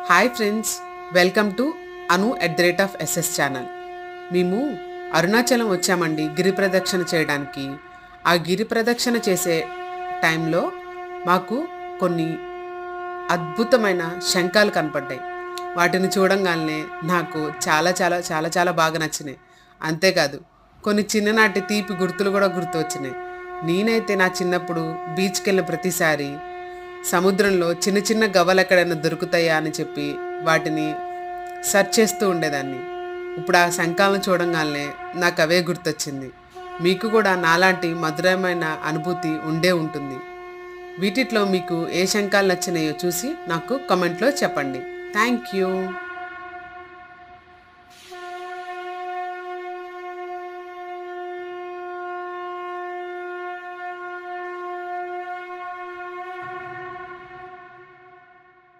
Hi friends, welcome to @SS channel. మేము అరుణాచలం వచ్చామండి గిరి ప్రదక్షిణ చేయడానికి. ఆ గిరి ప్రదక్షిణ చేసే టైంలో మాకు కొన్ని అద్భుతమైన శంఖాలు కనపడ్డాయి. వాటిని చూడంగానే నాకు చాలా చాలా చాలా చాలా బాగా నచ్చినాయి. అంతేకాదు కొన్ని చిన్ననాటి తీపి గుర్తులు కూడా గుర్తొచ్చినాయి. నేనైతే నా చిన్నప్పుడు బీచ్కి వెళ్ళిన ప్రతిసారి సముద్రంలో చిన్న చిన్న గవ్వలు ఎక్కడైనా దొరుకుతాయా అని చెప్పి వాటిని సెర్చ్ చేస్తూ ఉండేదాన్ని. ఇప్పుడు ఆ శంఖాలను చూడంగానే నాకు అవే గుర్తొచ్చింది. మీకు కూడా నాలాంటి మధురమైన అనుభూతి ఉండే ఉంటుంది. వీటిలో మీకు ఏ శంఖాలు నచ్చినాయో చూసి నాకు కామెంట్లో చెప్పండి. Thank you.